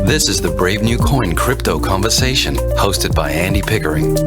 This is the Brave New Coin Crypto Conversation, hosted by Andy Pickering.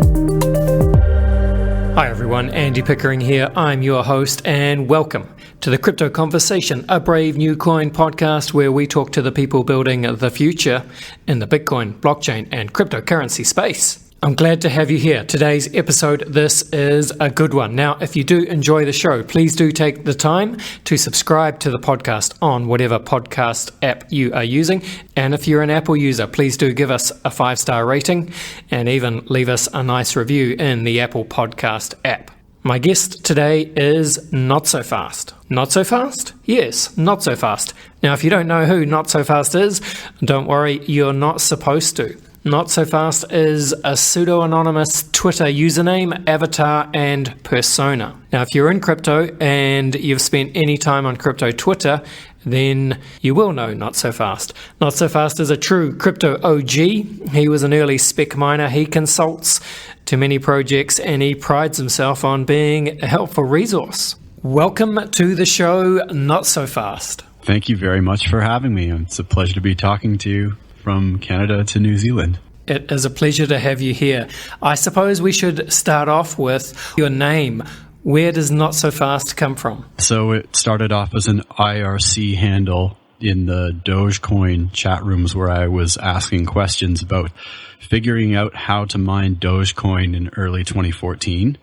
Hi everyone, Andy Pickering here. I'm your host and welcome to the Crypto Conversation, a Brave New Coin podcast where we talk to the people building the future in the Bitcoin, blockchain and cryptocurrency space. I'm glad to have you here. Today's episode, this is a good one. Now, if you do enjoy the show, please do take the time to subscribe to the podcast on whatever podcast app you are using. And if you're an Apple user, please do give us a 5-star rating and even leave us a nice review in the Apple Podcast app. My guest today is Notsofast. Notsofast? Yes, Notsofast. Now, if you don't know who Notsofast is, don't worry, you're not supposed to. Notsofast is a pseudo-anonymous Twitter username, avatar, and persona. Now, if you're in crypto and you've spent any time on crypto Twitter, then you will know Notsofast. Notsofast is a true crypto OG. He was an early spec miner. He consults to many projects and he prides himself on being a helpful resource. Welcome to the show, Notsofast. Thank you very much for having me. It's a pleasure to be talking to you from Canada to New Zealand. It is a pleasure to have you here. I suppose we should start off with your name. Where does Notsofast come from? So it started off as an IRC handle in the Dogecoin chat rooms where I was asking questions about figuring out how to mine Dogecoin in early 2014.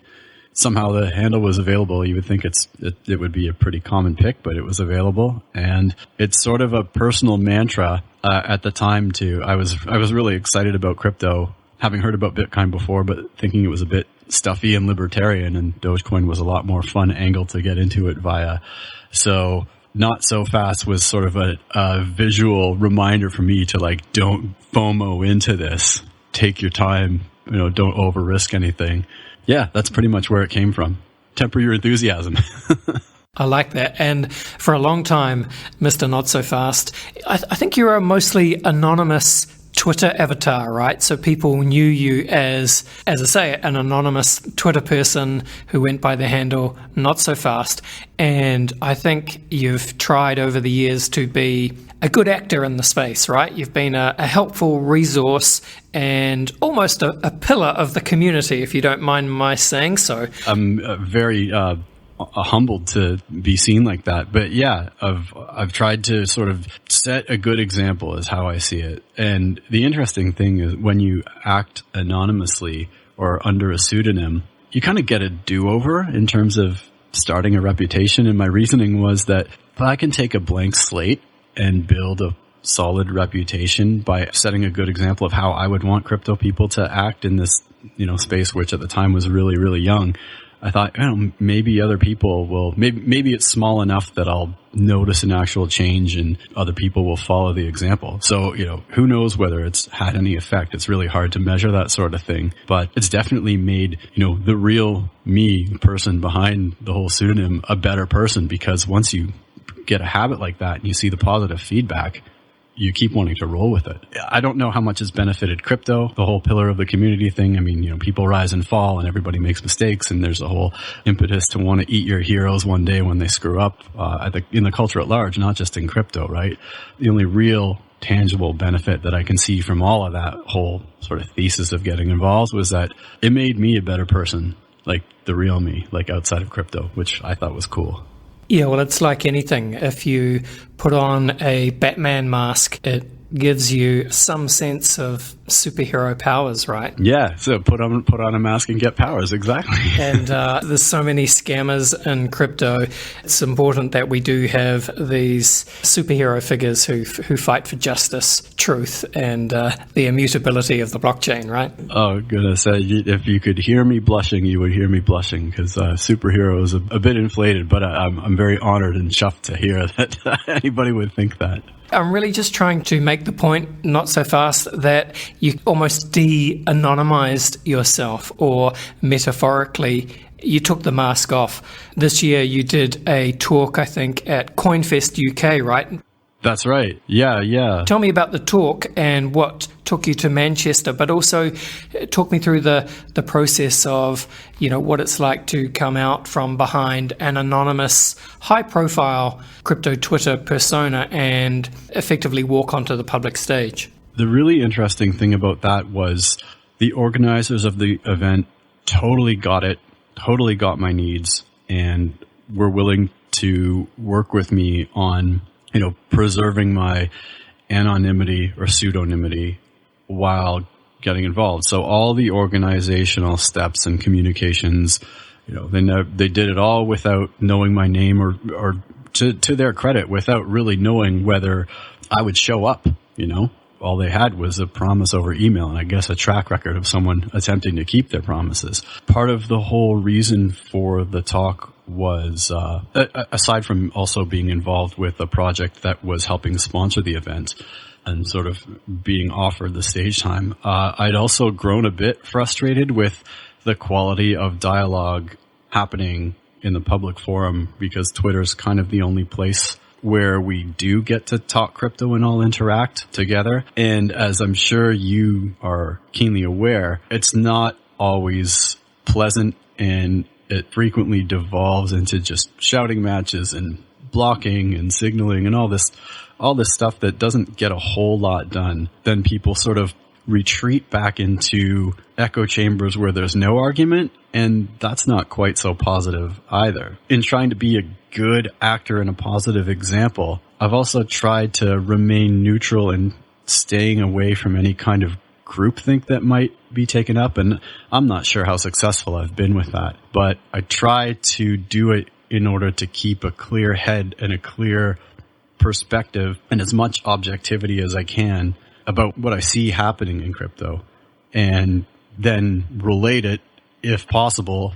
Somehow the handle was available. You would think it would be a pretty common pick, but it was available. And it's sort of a personal mantra at the time too. I was really excited about crypto, having heard about Bitcoin before, but thinking it was a bit stuffy and libertarian, and Dogecoin was a lot more fun angle to get into it via. So Notsofast was sort of a visual reminder for me to don't FOMO into this. Take your time, don't over risk anything. Yeah, that's pretty much where it came from. Temper your enthusiasm. I like that. And for a long time, Mr. Notsofast, I think you're a mostly anonymous Twitter avatar, right? So people knew you as I say, an anonymous Twitter person who went by the handle Notsofast. And I think you've tried over the years to be a good actor in the space, right? You've been a helpful resource and almost a pillar of the community, if you don't mind my saying so. I'm very humbled to be seen like that. But yeah, I've tried to sort of set a good example is how I see it. And the interesting thing is when you act anonymously or under a pseudonym, you kind of get a do-over in terms of starting a reputation. And my reasoning was that if I can take a blank slate and build a solid reputation by setting a good example of how I would want crypto people to act in this, space, which at the time was really, really young. I thought, maybe other people will, maybe it's small enough that I'll notice an actual change and other people will follow the example. So, who knows whether it's had any effect. It's really hard to measure that sort of thing, but it's definitely made, the real me person behind the whole pseudonym a better person, because once you get a habit like that and you see the positive feedback, you keep wanting to roll with it. I don't know how much has benefited crypto, the whole pillar of the community thing. I mean, people rise and fall and everybody makes mistakes, and there's a whole impetus to want to eat your heroes one day when they screw up in the culture at large, not just in crypto, right? The only real tangible benefit that I can see from all of that whole sort of thesis of getting involved was that it made me a better person, like the real me, like outside of crypto, which I thought was cool. Yeah, well, it's like anything. If you put on a Batman mask, it gives you some sense of superhero powers, right? Yeah, so put on a mask and get powers, exactly. And there's so many scammers in crypto. It's important that we do have these superhero figures who fight for justice, truth, and the immutability of the blockchain, right? Oh, goodness. If you could hear me blushing, you would hear me blushing, because superhero is a bit inflated, but I'm very honored and chuffed to hear that anybody would think that. I'm really just trying to make the point, Notsofast, that you almost de-anonymized yourself, or metaphorically, you took the mask off. This year you did a talk, I think, at CoinFest UK, right? That's right. Yeah. Tell me about the talk and what took you to Manchester, but also talk me through the process of, what it's like to come out from behind an anonymous, high-profile crypto Twitter persona and effectively walk onto the public stage. The really interesting thing about that was the organizers of the event totally got it, totally got my needs, and were willing to work with me on preserving my anonymity or pseudonymity while getting involved. So all the organizational steps and communications, they did it all without knowing my name or to their credit, without really knowing whether I would show up, All they had was a promise over email and I guess a track record of someone attempting to keep their promises. Part of the whole reason for the talk was, aside from also being involved with a project that was helping sponsor the event and sort of being offered the stage time, I'd also grown a bit frustrated with the quality of dialogue happening in the public forum, because Twitter's kind of the only place where we do get to talk crypto and all interact together. And as I'm sure you are keenly aware, it's not always pleasant, and it frequently devolves into just shouting matches and blocking and signaling and all this stuff that doesn't get a whole lot done. Then people sort of retreat back into echo chambers where there's no argument, and that's not quite so positive either. In trying to be a good actor and a positive example, I've also tried to remain neutral and staying away from any kind of groupthink that might be taken up, and I'm not sure how successful I've been with that, but I try to do it in order to keep a clear head and a clear perspective and as much objectivity as I can about what I see happening in crypto, and then relate it, if possible,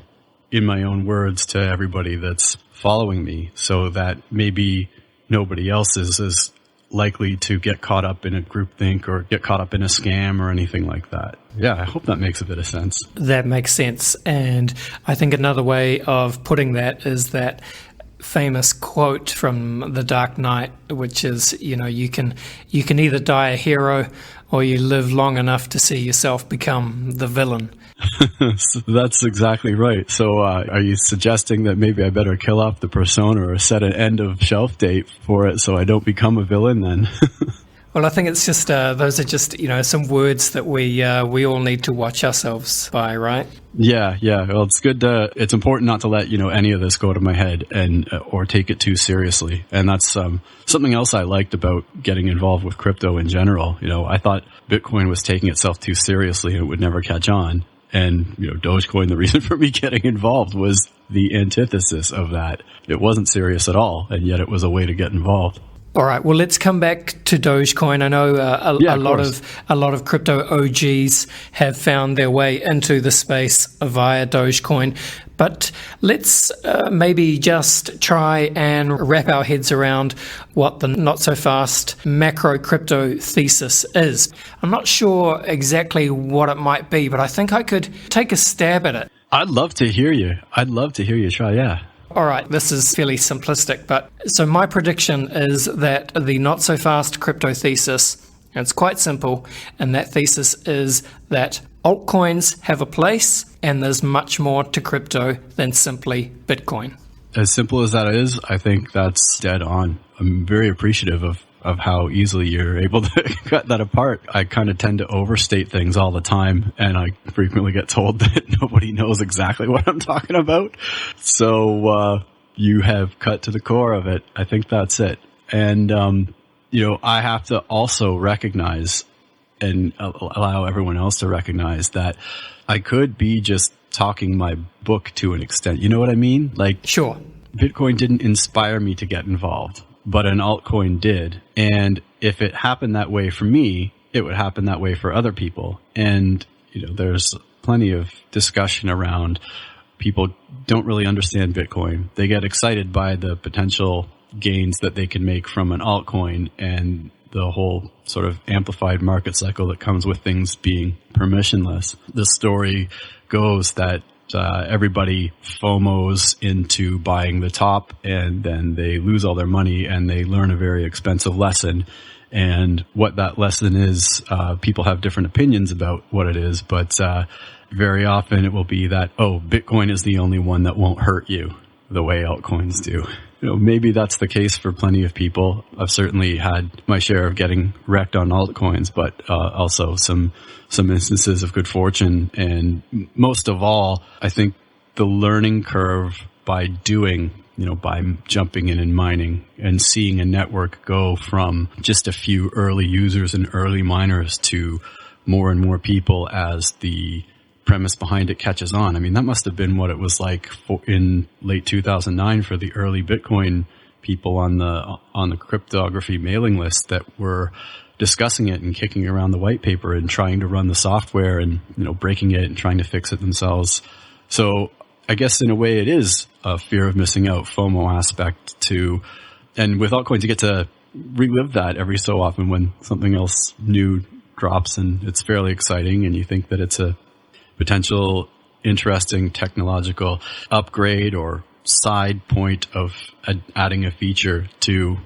in my own words to everybody that's following me, so that maybe nobody else is as likely to get caught up in a groupthink or get caught up in a scam or anything like that. Yeah, I hope that makes a bit of sense. That makes sense. And I think another way of putting that is that famous quote from The Dark Knight, which is, you can either die a hero or you live long enough to see yourself become the villain. That's exactly right. So are you suggesting that maybe I better kill off the persona or set an end of shelf date for it so I don't become a villain then? Well, I think it's just those are just some words that we all need to watch ourselves by, right? Yeah. Well, it's important not to let any of this go to my head and or take it too seriously. And that's something else I liked about getting involved with crypto in general. I thought Bitcoin was taking itself too seriously and it would never catch on. And Dogecoin, the reason for me getting involved was the antithesis of that. It wasn't serious at all, and yet it was a way to get involved. All right. Well, let's come back to Dogecoin. I know a lot of crypto OGs have found their way into the space via Dogecoin, but let's maybe just try and wrap our heads around what the Notsofast macro crypto thesis is. I'm not sure exactly what it might be, but I think I could take a stab at it. I'd love to hear you. Try. Yeah. All right, this is fairly simplistic, but so my prediction is that the Notsofast crypto thesis, and it's quite simple, and that thesis is that altcoins have a place and there's much more to crypto than simply Bitcoin. As simple as that is, I think that's dead on. I'm very appreciative of how easily you're able to cut that apart. I kind of tend to overstate things all the time, and I frequently get told that nobody knows exactly what I'm talking about. So you have cut to the core of it. I think that's it. And, I have to also recognize and allow everyone else to recognize that I could be just talking my book to an extent. You know what I mean? Like, sure. Bitcoin didn't inspire me to get involved, but an altcoin did. And if it happened that way for me, it would happen that way for other people. And, there's plenty of discussion around people don't really understand Bitcoin. They get excited by the potential gains that they can make from an altcoin and the whole sort of amplified market cycle that comes with things being permissionless. The story goes that everybody FOMOs into buying the top, and then they lose all their money and they learn a very expensive lesson. And what that lesson is, people have different opinions about what it is, but very often it will be that, oh, Bitcoin is the only one that won't hurt you the way altcoins do. Maybe that's the case for plenty of people. I've certainly had my share of getting wrecked on altcoins, but also some instances of good fortune. And most of all, I think the learning curve by doing, by jumping in and mining and seeing a network go from just a few early users and early miners to more and more people as the premise behind it catches on. I mean, that must have been what it was like in late 2009 for the early Bitcoin people on the cryptography mailing list that were discussing it and kicking around the white paper and trying to run the software and, breaking it and trying to fix it themselves. So I guess in a way it is a fear of missing out FOMO aspect to, and with altcoins you get to relive that every so often when something else new drops and it's fairly exciting and you think that it's a potential interesting technological upgrade or side point of adding a feature to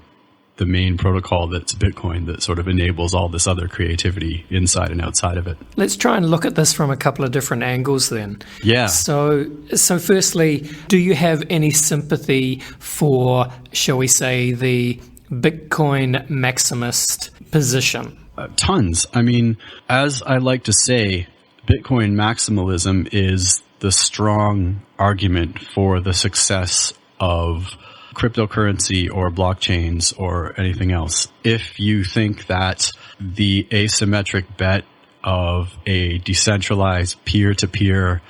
the main protocol that's Bitcoin that sort of enables all this other creativity inside and outside of it. Let's try and look at this from a couple of different angles then. Yeah. So firstly, do you have any sympathy for, shall we say, the Bitcoin maximist position? Tons. I mean, as I like to say, Bitcoin maximalism is the strong argument for the success of cryptocurrency or blockchains or anything else. If you think that the asymmetric bet of a decentralized peer-to-peer,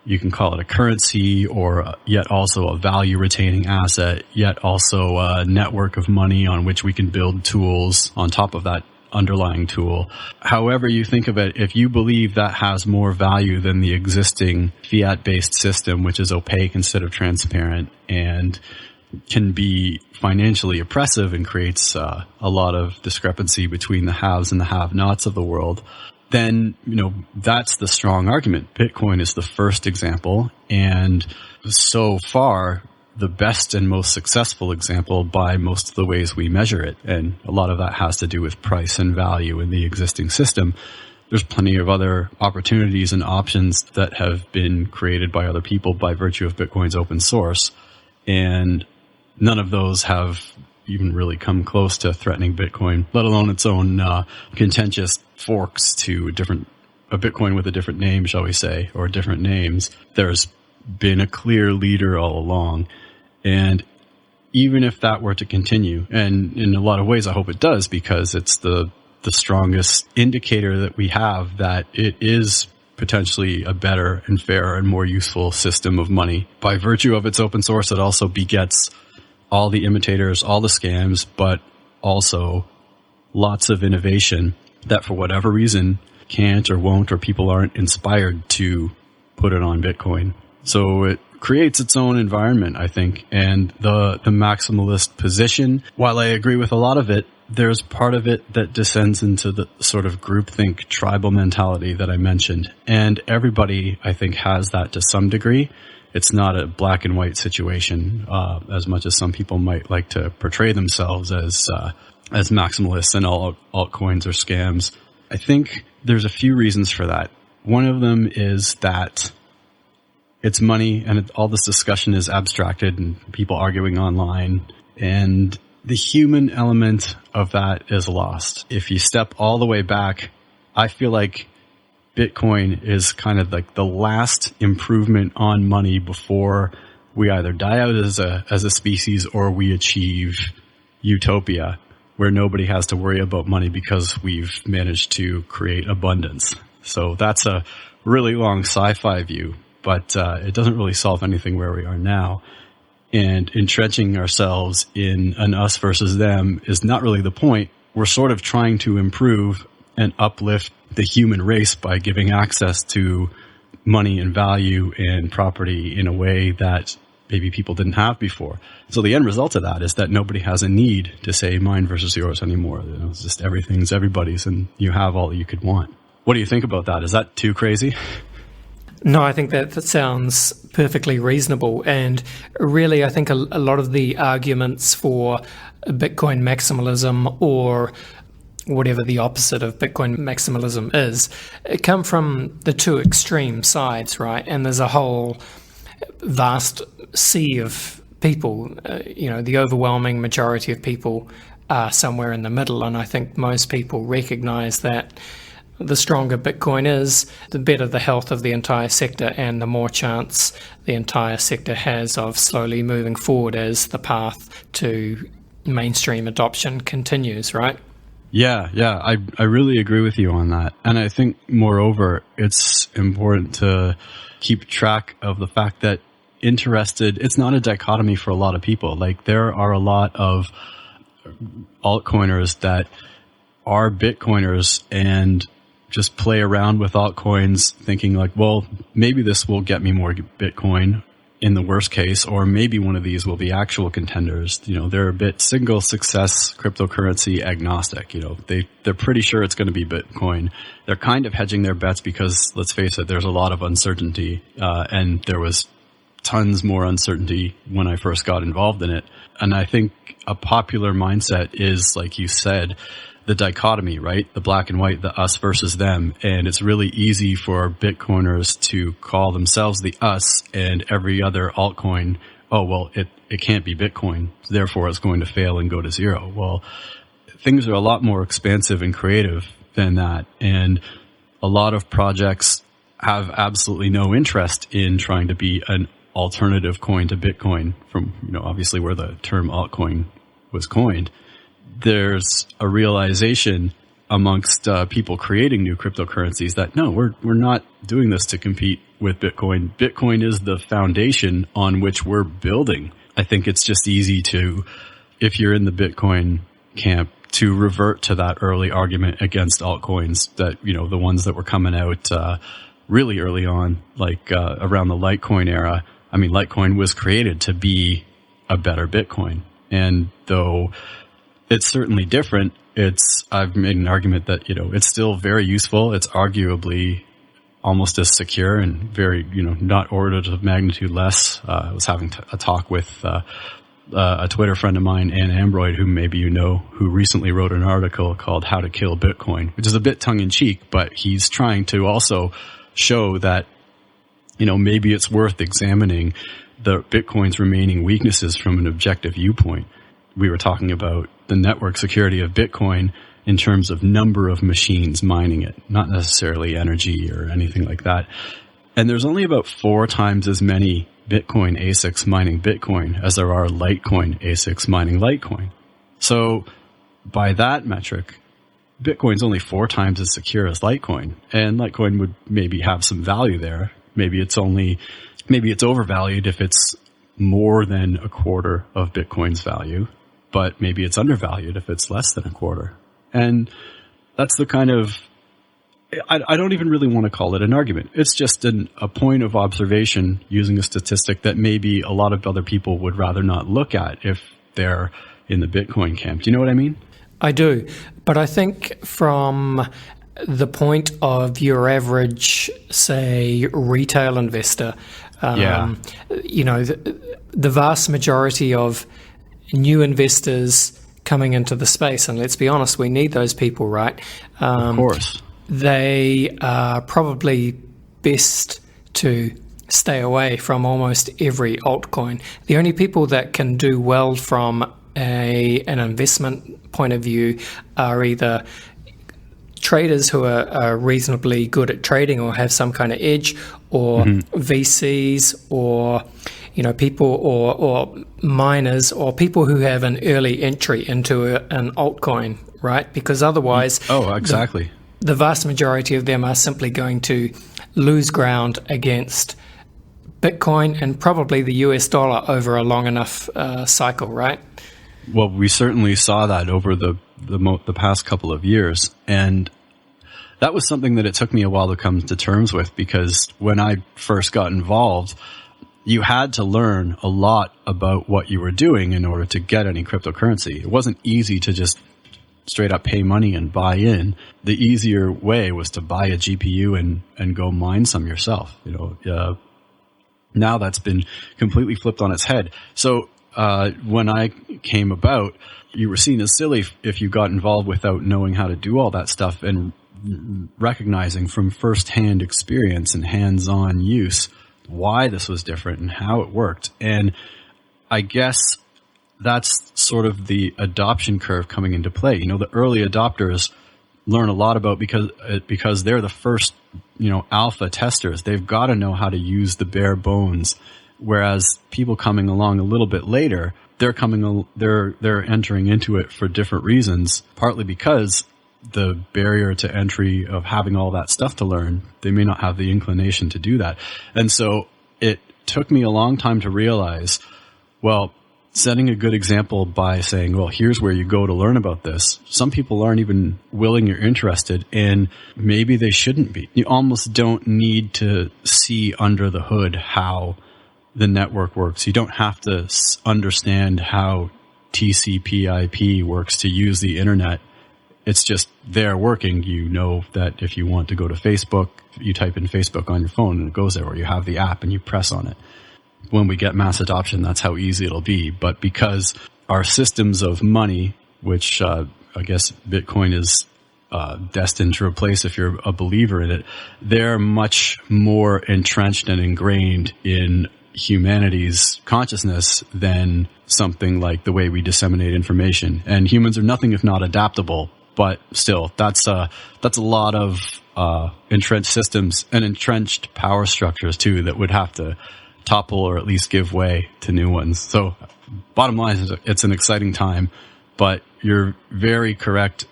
you can call it a currency or yet also a value retaining asset, yet also a network of money on which we can build tools on top of that underlying tool. However you think of it, if you believe that has more value than the existing fiat-based system, which is opaque instead of transparent and can be financially oppressive and creates a lot of discrepancy between the haves and the have-nots of the world, then, that's the strong argument. Bitcoin is the first example, and so far, the best and most successful example by most of the ways we measure it. And a lot of that has to do with price and value in the existing system. There's plenty of other opportunities and options that have been created by other people by virtue of Bitcoin's open source. And none of those have even really come close to threatening Bitcoin, let alone its own contentious forks to a Bitcoin with a different name, shall we say, or different names. There's been a clear leader all along. And even if that were to continue, and in a lot of ways I hope it does, because it's the strongest indicator that we have that it is potentially a better and fairer and more useful system of money. By virtue of its open source, it also begets all the imitators, all the scams, but also lots of innovation that for whatever reason can't or won't, or people aren't inspired to put it on Bitcoin. So it creates its own environment, I think. And the maximalist position, while I agree with a lot of it, there's part of it that descends into the sort of groupthink tribal mentality that I mentioned. And everybody, I think, has that to some degree. It's not a black and white situation, as much as some people might like to portray themselves as maximalists and all altcoins are scams. I think there's a few reasons for that. One of them is that it's money and all this discussion is abstracted and people arguing online, and the human element of that is lost. If you step all the way back, I feel like Bitcoin is kind of like the last improvement on money before we either die out as a species or we achieve utopia, where nobody has to worry about money because we've managed to create abundance. So that's a really long sci-fi view, but it doesn't really solve anything where we are now. And entrenching ourselves in an us versus them is not really the point. We're sort of trying to improve and uplift the human race by giving access to money and value and property in a way that maybe people didn't have before. So the end result of that is that nobody has a need to say mine versus yours anymore. It's just everything's everybody's and you have all you could want. What do you think about that? Is that too crazy? No, I think that sounds perfectly reasonable. And really, I think a lot of the arguments for Bitcoin maximalism, or whatever the opposite of Bitcoin maximalism is, it come from the two extreme sides, right? And there's a whole vast sea of people, the overwhelming majority of people are somewhere in the middle. And I think most people recognize that the stronger Bitcoin is, the better the health of the entire sector and the more chance the entire sector has of slowly moving forward as the path to mainstream adoption continues, right? Yeah, I really agree with you on that. And I think, moreover, it's important to keep track of the fact that it's not a dichotomy for a lot of people. Like, there are a lot of altcoiners that are Bitcoiners and just play around with altcoins thinking like, well, maybe this will get me more Bitcoin in the worst case, or maybe one of these will be actual contenders. They're a bit single success cryptocurrency agnostic. They're pretty sure it's going to be Bitcoin. They're kind of hedging their bets because, let's face it, there's a lot of uncertainty, and there was tons more uncertainty when I first got involved in it. And I think a popular mindset is, like you said, the dichotomy, right? The black and white, the us versus them. And it's really easy for Bitcoiners to call themselves the us and every other altcoin, oh, well, it can't be Bitcoin, therefore it's going to fail and go to zero. Well, things are a lot more expansive and creative than that. And a lot of projects have absolutely no interest in trying to be an alternative coin to Bitcoin from, obviously where the term altcoin was coined. There's a realization amongst people creating new cryptocurrencies that no, we're not doing this to compete with Bitcoin. Bitcoin is the foundation on which we're building. I think it's just easy to, if you're in the Bitcoin camp, to revert to that early argument against altcoins that, the ones that were coming out really early on, like around the Litecoin era. I mean, Litecoin was created to be a better Bitcoin. And though it's certainly different, I've made an argument that, it's still very useful. It's arguably almost as secure and very, not orders of magnitude less. I was having a talk with a Twitter friend of mine, Ann Ambroyd, who maybe who recently wrote an article called How to Kill Bitcoin, which is a bit tongue-in-cheek, but he's trying to also show that, maybe it's worth examining the Bitcoin's remaining weaknesses from an objective viewpoint. We were talking about the network security of Bitcoin in terms of number of machines mining it, not necessarily energy or anything like that. And there's only about 4 times as many Bitcoin ASICs mining Bitcoin as there are Litecoin ASICs mining Litecoin. So by that metric, Bitcoin's only 4 times as secure as Litecoin, and Litecoin would maybe have some value there. Maybe it's overvalued if it's more than a quarter of Bitcoin's value, but maybe it's undervalued if it's less than a quarter. And that's the kind of, I don't even really want to call it an argument. It's just a point of observation using a statistic that maybe a lot of other people would rather not look at if they're in the Bitcoin camp. Do you know what I mean? I do. But I think from the point of your average, say, retail investor, the vast majority of new investors coming into the space, and let's be honest, we need those people, right? Of course. They are probably best to stay away from almost every altcoin. The only people that can do well from an investment point of view are either traders who are reasonably good at trading or have some kind of edge, or VCs, or people or miners, or people who have an early entry into an altcoin, right? Because otherwise, exactly, the vast majority of them are simply going to lose ground against Bitcoin and probably the US dollar over a long enough cycle, right? Well, we certainly saw that over the past couple of years, and that was something that it took me a while to come to terms with, because when I first got involved, you had to learn a lot about what you were doing in order to get any cryptocurrency. It wasn't easy to just straight up pay money and buy in. The easier way was to buy a GPU and go mine some yourself. Now that's been completely flipped on its head. So when I came about, you were seen as silly if you got involved without knowing how to do all that stuff and recognizing from firsthand experience and hands-on use why this was different and how it worked. And I guess that's sort of the adoption curve coming into play. The early adopters learn a lot about because they're the first, alpha testers. They've got to know how to use the bare bones. Whereas people coming along a little bit later, they're entering into it for different reasons, partly because the barrier to entry of having all that stuff to learn, they may not have the inclination to do that. And so it took me a long time to realize, well, setting a good example by saying, well, here's where you go to learn about this. Some people aren't even willing or interested, and maybe they shouldn't be. You almost don't need to see under the hood how the network works. You don't have to understand how TCP/IP works to use the internet. It's just there working. You know that if you want to go to Facebook, you type in Facebook on your phone and it goes there, or you have the app and you press on it. When we get mass adoption, that's how easy it'll be. But because our systems of money, which I guess Bitcoin is destined to replace if you're a believer in it, they're much more entrenched and ingrained in humanity's consciousness than something like the way we disseminate information. And humans are nothing if not adaptable. But still, that's a lot of entrenched systems and entrenched power structures too that would have to topple or at least give way to new ones. So bottom line is it's an exciting time, but you're very correct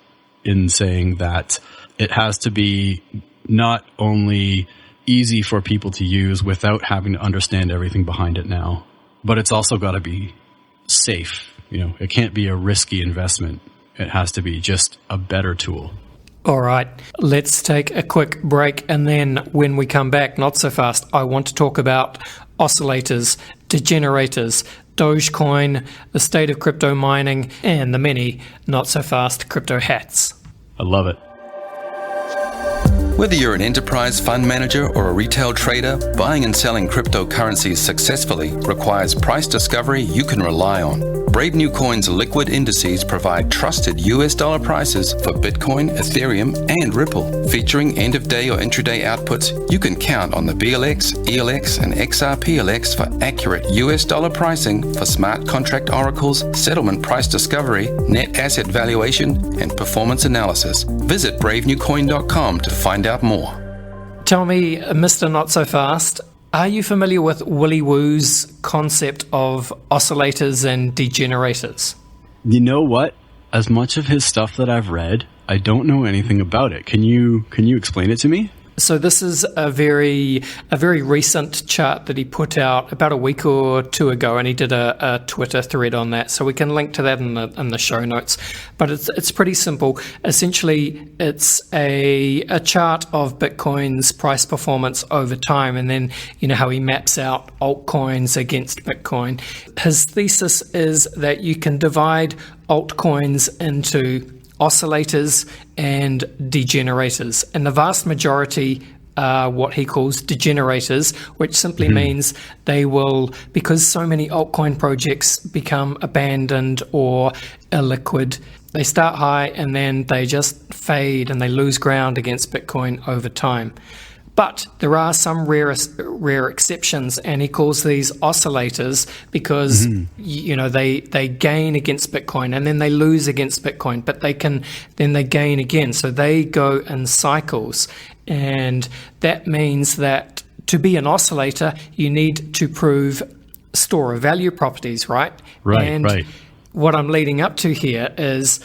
in saying that it has to be not only easy for people to use without having to understand everything behind it now, but it's also got to be safe. It can't be a risky investment. It has to be just a better tool. All right, let's take a quick break, and then when we come back, not so fast, I want to talk about oscillators, degenerators, Dogecoin, the state of crypto mining, and the many not so fast crypto hats. I love it. Whether you're an enterprise fund manager or a retail trader, buying and selling cryptocurrencies successfully requires price discovery you can rely on. Brave New Coin's liquid indices provide trusted US dollar prices for Bitcoin, Ethereum, and Ripple. Featuring end-of-day or intraday outputs, you can count on the BLX, ELX, and XRPLX for accurate US dollar pricing for smart contract oracles, settlement price discovery, net asset valuation, and performance analysis. Visit bravenewcoin.com to find out more. Tell me, Mr. Not So Fast, are you familiar with Willy Woo's concept of oscillators and degenerators? You know what? As much of his stuff that I've read, I don't know anything about it. Can you explain it to me? So this is a very recent chart that he put out about a week or two ago, and he did a Twitter thread on that. So we can link to that in the show notes. But it's pretty simple. Essentially, it's a chart of Bitcoin's price performance over time, and then how he maps out altcoins against Bitcoin. His thesis is that you can divide altcoins into oscillators and degenerators, and the vast majority are what he calls degenerators, which simply means they will, because so many altcoin projects become abandoned or illiquid, they start high and then they just fade and they lose ground against Bitcoin over time. But there are some rare exceptions, and he calls these oscillators because they gain against Bitcoin and then they lose against Bitcoin, but they gain again. So they go in cycles, and that means that to be an oscillator, you need to prove store of value properties, right? Right. What I'm leading up to here is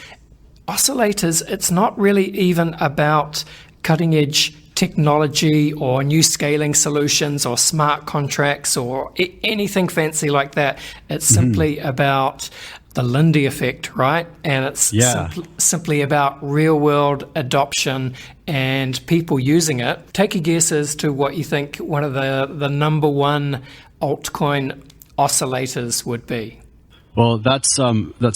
oscillators. It's not really even about cutting edge technology or new scaling solutions or smart contracts or anything fancy like that. It's simply about the Lindy effect, right? And it's simply about real world adoption and people using it. Take a guess as to what you think one of the number one altcoin oscillators would be. Well, that's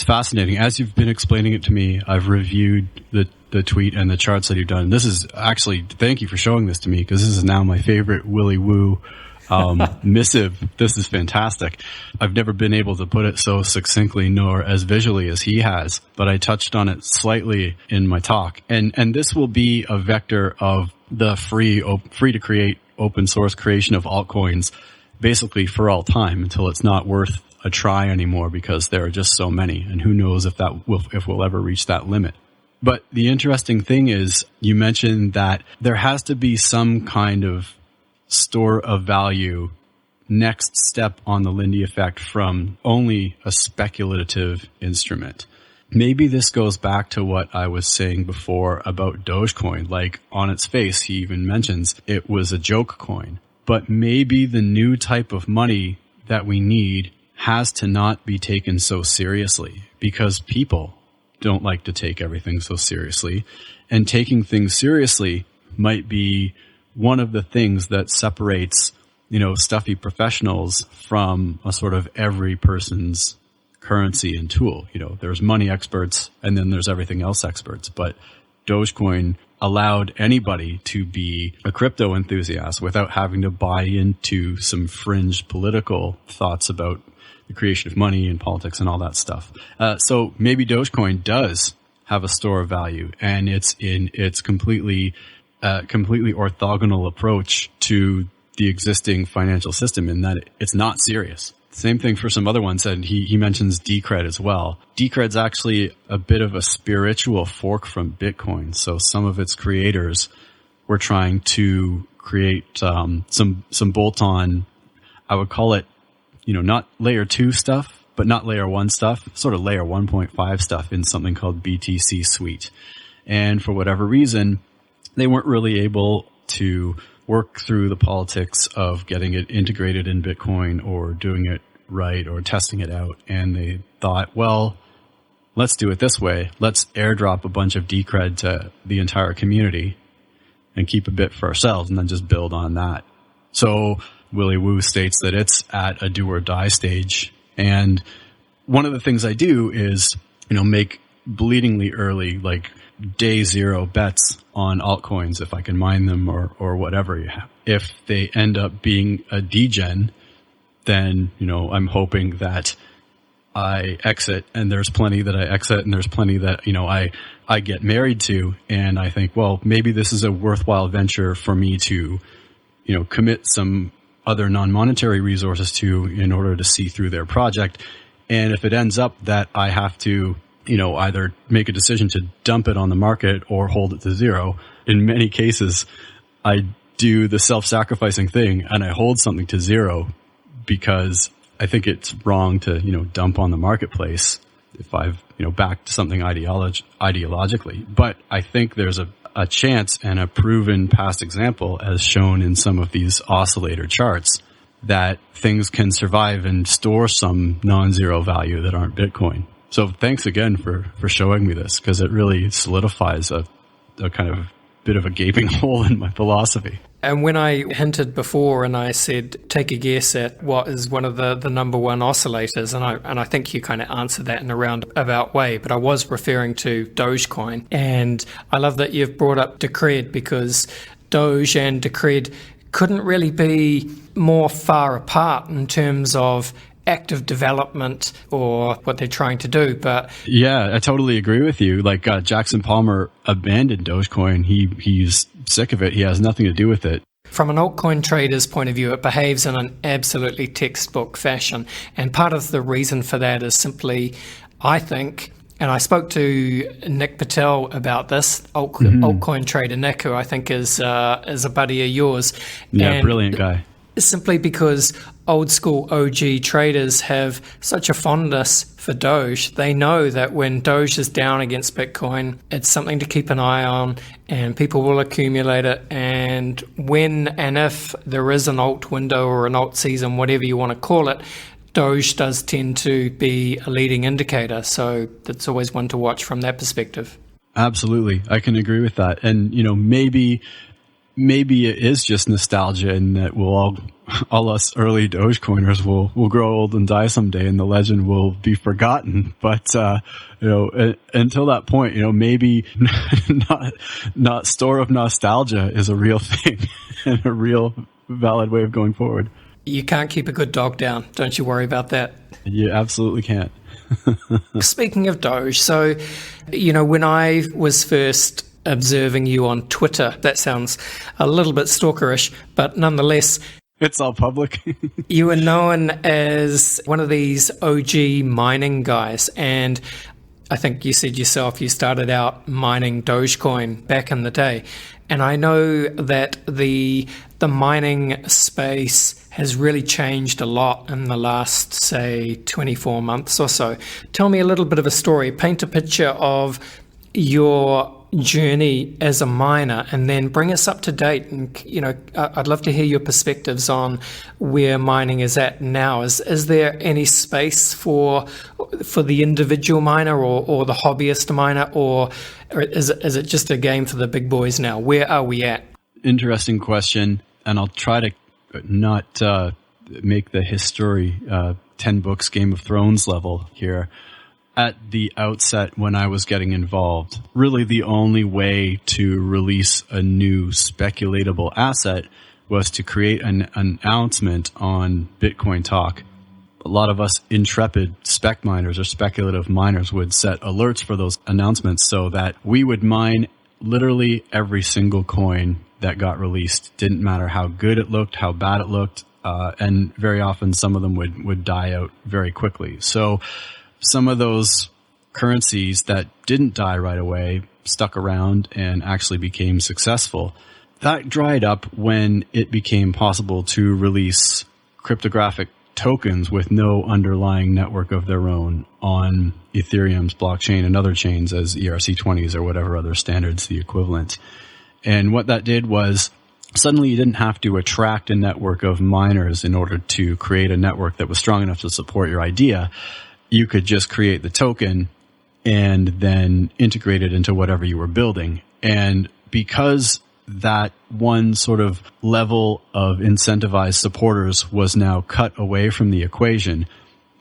fascinating. As you've been explaining it to me, I've reviewed the tweet and the charts that you've done. This is actually, thank you for showing this to me, because this is now my favorite Willy Woo missive. This is fantastic. I've never been able to put it so succinctly nor as visually as he has, but I touched on it slightly in my talk. And this will be a vector of the free to create open source creation of altcoins basically for all time, until it's not worth a try anymore, because there are just so many, and who knows if we'll ever reach that limit. But the interesting thing is, you mentioned that there has to be some kind of store of value next step on the Lindy effect from only a speculative instrument. Maybe this goes back to what I was saying before about Dogecoin. Like, on its face, he even mentions it was a joke coin. But maybe the new type of money that we need has to not be taken so seriously, because people don't like to take everything so seriously. And taking things seriously might be one of the things that separates, stuffy professionals from a sort of every person's currency and tool. There's money experts, and then there's everything else experts. But Dogecoin allowed anybody to be a crypto enthusiast without having to buy into some fringe political thoughts about the creation of money and politics and all that stuff. So maybe Dogecoin does have a store of value, and it's in its completely orthogonal approach to the existing financial system, in that it's not serious. Same thing for some other ones, and he mentions Decred as well. Decred's actually a bit of a spiritual fork from Bitcoin. So some of its creators were trying to create some bolt-on, I would call it, not layer 2 stuff, but not layer 1 stuff, sort of layer 1.5 stuff in something called BTC Suite. And for whatever reason, they weren't really able to work through the politics of getting it integrated in Bitcoin or doing it right or testing it out. And they thought, well, let's do it this way. Let's airdrop a bunch of Decred to the entire community and keep a bit for ourselves, and then just build on that. So Willy Woo states that it's at a do or die stage. And one of the things I do is, make bleedingly early, like day zero bets on altcoins if I can mine them or whatever you have. If they end up being a degen, then, I'm hoping that I exit, and there's plenty that I exit, and there's plenty that, I get married to. And I think, well, maybe this is a worthwhile venture for me to, commit some other non-monetary resources to in order to see through their project. And if it ends up that I have to, either make a decision to dump it on the market or hold it to zero, in many cases, I do the self-sacrificing thing and I hold something to zero, because I think it's wrong to, dump on the marketplace if I've, backed something ideologically. But I think there's a chance, and a proven past example, as shown in some of these oscillator charts, that things can survive and store some non-zero value that aren't Bitcoin. So thanks again for showing me this, because it really solidifies a kind of bit of a gaping hole in my philosophy. And when I hinted before and I said, take a guess at what is one of the number one oscillators, and I think you kind of answered that in a roundabout way, but I was referring to Dogecoin. And I love that you've brought up Decred, because Doge and Decred couldn't really be more far apart in terms of active development or what they're trying to do. But yeah, I totally agree with you. Like Jackson Palmer abandoned Dogecoin. He's sick of it. He has nothing to do with it. From an altcoin trader's point of view, it behaves in an absolutely textbook fashion. And part of the reason for that is simply, I think, and I spoke to Nick Patel about this, altcoin trader Nick, who I think is a buddy of yours. Yeah, and brilliant guy. Simply because old school OG traders have such a fondness for Doge. They know that when Doge is down against Bitcoin, it's something to keep an eye on, and people will accumulate it. And when and if there is an alt window or an alt season, whatever you want to call it, Doge does tend to be a leading indicator. So that's always one to watch from that perspective. Absolutely. I can agree with that. And, maybe maybe it is just nostalgia, and that we'll all us early Dogecoiners will grow old and die someday, and the legend will be forgotten. But until that point, maybe not store of nostalgia is a real thing and a real valid way of going forward. You can't keep a good dog down. Don't you worry about that. You absolutely can't. Speaking of Doge, so when I was first observing you on Twitter, that sounds a little bit stalkerish, but nonetheless, it's all public. You were known as one of these OG mining guys, and I think you said yourself you started out mining Dogecoin back in the day. And I know that the mining space has really changed a lot in the last, say, 24 months or so. Tell me a little bit of a story. Paint a picture of your journey as a miner, and then bring us up to date. And I'd love to hear your perspectives on where mining is at now. Is there any space for the individual miner or the hobbyist miner, or is it just a game for the big boys now? Where are we at? Interesting question, and I'll try to not make the history 10 books Game of Thrones level here. At the outset, when I was getting involved, really the only way to release a new speculatable asset was to create an announcement on Bitcoin Talk. A lot of us intrepid spec miners or speculative miners would set alerts for those announcements so that we would mine literally every single coin that got released. Didn't matter how good it looked, how bad it looked, and very often some of them would die out very quickly. So some of those currencies that didn't die right away stuck around and actually became successful. That dried up when it became possible to release cryptographic tokens with no underlying network of their own on Ethereum's blockchain and other chains as ERC20s or whatever other standards the equivalent. And what that did was suddenly you didn't have to attract a network of miners in order to create a network that was strong enough to support your idea. You could just create the token and then integrate it into whatever you were building. And because that one sort of level of incentivized supporters was now cut away from the equation,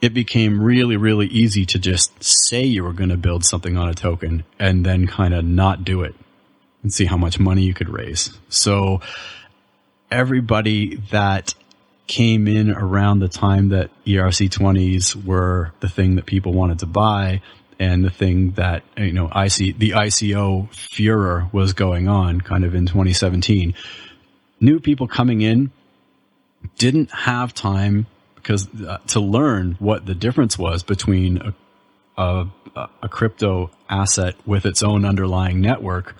it became really, really easy to just say you were going to build something on a token and then kind of not do it and see how much money you could raise. So everybody that came in around the time that ERC20s were the thing that people wanted to buy and the thing that, the ICO furor was going on kind of in 2017. New people coming in didn't have time because to learn what the difference was between a crypto asset with its own underlying network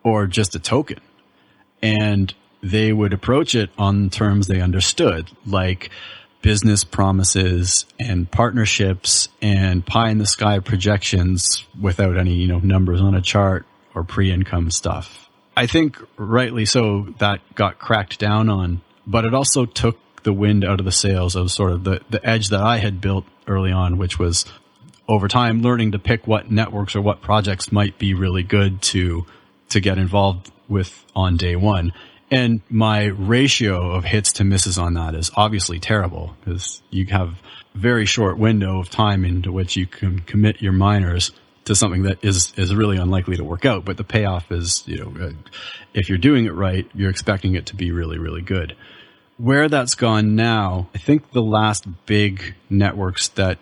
or just a token. And they would approach it on terms they understood, like business promises and partnerships and pie in the sky projections without any, numbers on a chart or pre-income stuff. I think rightly so that got cracked down on, but it also took the wind out of the sails of sort of the edge that I had built early on, which was over time learning to pick what networks or what projects might be really good to get involved with on day one. And my ratio of hits to misses on that is obviously terrible because you have a very short window of time into which you can commit your miners to something that is really unlikely to work out. But the payoff is, if you're doing it right, you're expecting it to be really, really good. Where that's gone now, I think the last big networks that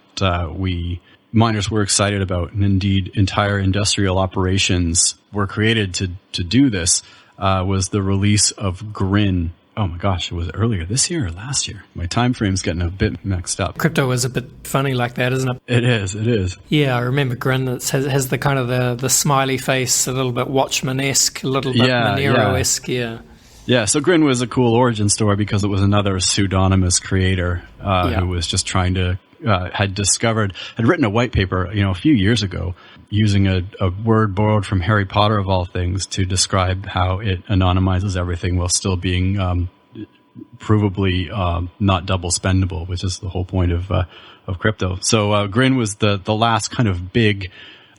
miners were excited about, and indeed entire industrial operations were created to do this, was the release of Grin. Oh my gosh, was it earlier this year or last year? My time frame's getting a bit mixed up. Crypto is a bit funny like that, isn't it? It is. Yeah, I remember Grin that has the kind of the smiley face, a little bit Watchmen-esque, a little bit Monero-esque, yeah. Yeah, so Grin was a cool origin story because it was another pseudonymous creator who was just trying to, had written a white paper, a few years ago using a word borrowed from Harry Potter of all things to describe how it anonymizes everything while still being provably not double spendable, which is the whole point of crypto. So Grin was the last kind of big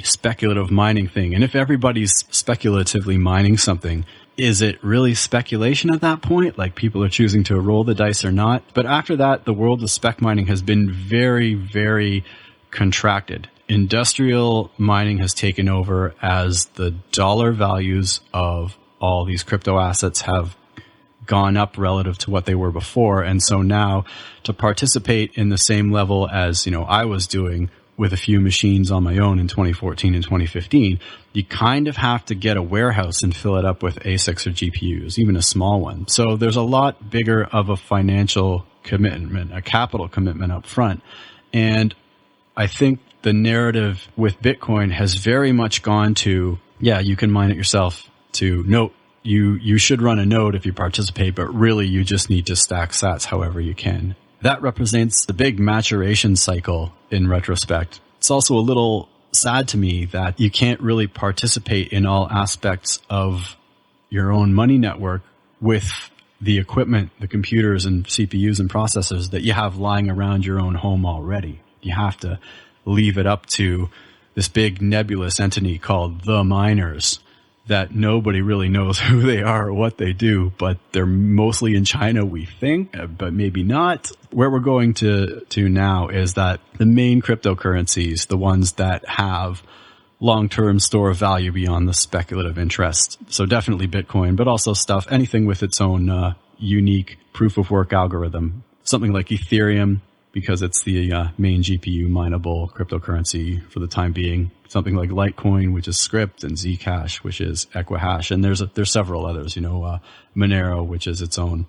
speculative mining thing. And if everybody's speculatively mining something, is it really speculation at that point? Like people are choosing to roll the dice or not? But after that, the world of spec mining has been very, very contracted. Industrial mining has taken over as the dollar values of all these crypto assets have gone up relative to what they were before. And so now to participate in the same level as, I was doing with a few machines on my own in 2014 and 2015, you kind of have to get a warehouse and fill it up with ASICs or GPUs, even a small one. So there's a lot bigger of a financial commitment, a capital commitment up front. And I think the narrative with Bitcoin has very much gone to, yeah, you can mine it yourself, to no, you should run a node if you participate, but really you just need to stack sats however you can. That represents the big maturation cycle in retrospect. It's also a little sad to me that you can't really participate in all aspects of your own money network with the equipment, the computers and CPUs and processors that you have lying around your own home already. You have to leave it up to this big nebulous entity called the miners that nobody really knows who they are or what they do, but they're mostly in China, we think, but maybe not. Where we're going to now is that the main cryptocurrencies, the ones that have long-term store of value beyond the speculative interest. So definitely Bitcoin, but also anything with its own unique proof of work algorithm. Something like Ethereum, because it's the main GPU mineable cryptocurrency for the time being. Something like Litecoin, which is Script, and Zcash, which is Equihash. And there's several others, Monero, which is its own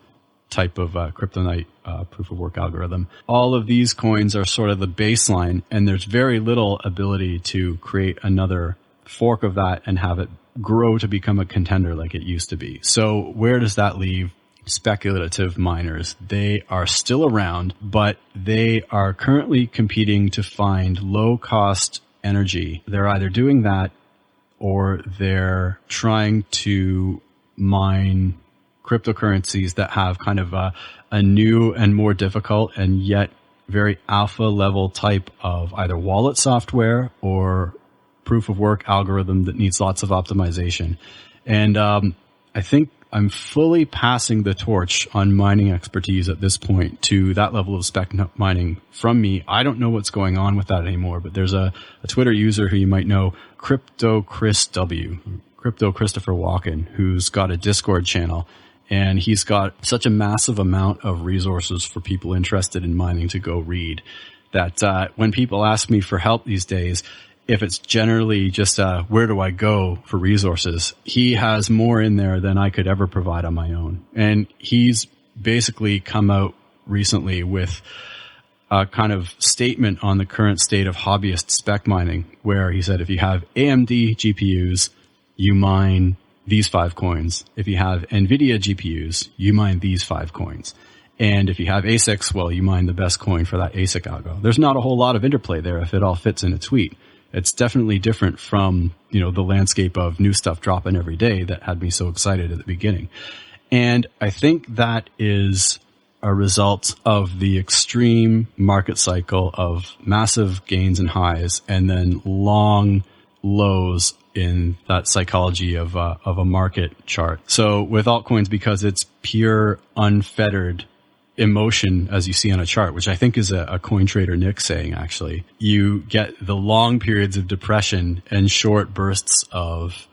type of kryptonite proof of work algorithm. All of these coins are sort of the baseline, and there's very little ability to create another fork of that and have it grow to become a contender like it used to be. So where does that leave speculative miners? They are still around, but they are currently competing to find low-cost energy. They're either doing that or they're trying to mine cryptocurrencies that have kind of a new and more difficult and yet very alpha level type of either wallet software or proof of work algorithm that needs lots of optimization. And I think I'm fully passing the torch on mining expertise at this point to that level of spec mining from me. I don't know what's going on with that anymore, but there's a Twitter user who you might know, Crypto Christopher Walken, who's got a Discord channel, and he's got such a massive amount of resources for people interested in mining to go read that when people ask me for help these days, if it's generally just where do I go for resources, he has more in there than I could ever provide on my own. And he's basically come out recently with a kind of statement on the current state of hobbyist spec mining, where he said if you have AMD GPUs, you mine these 5 coins. If you have NVIDIA GPUs, you mine these 5 coins. And if you have ASICs, well, you mine the best coin for that ASIC algo. There's not a whole lot of interplay there if it all fits in a tweet. It's definitely different from, the landscape of new stuff dropping every day that had me so excited at the beginning. And I think that is a result of the extreme market cycle of massive gains and highs and then long lows in that psychology of a market chart. So with altcoins, because it's pure unfettered emotion, as you see on a chart, which I think is a coin trader Nick saying, actually, you get the long periods of depression and short bursts of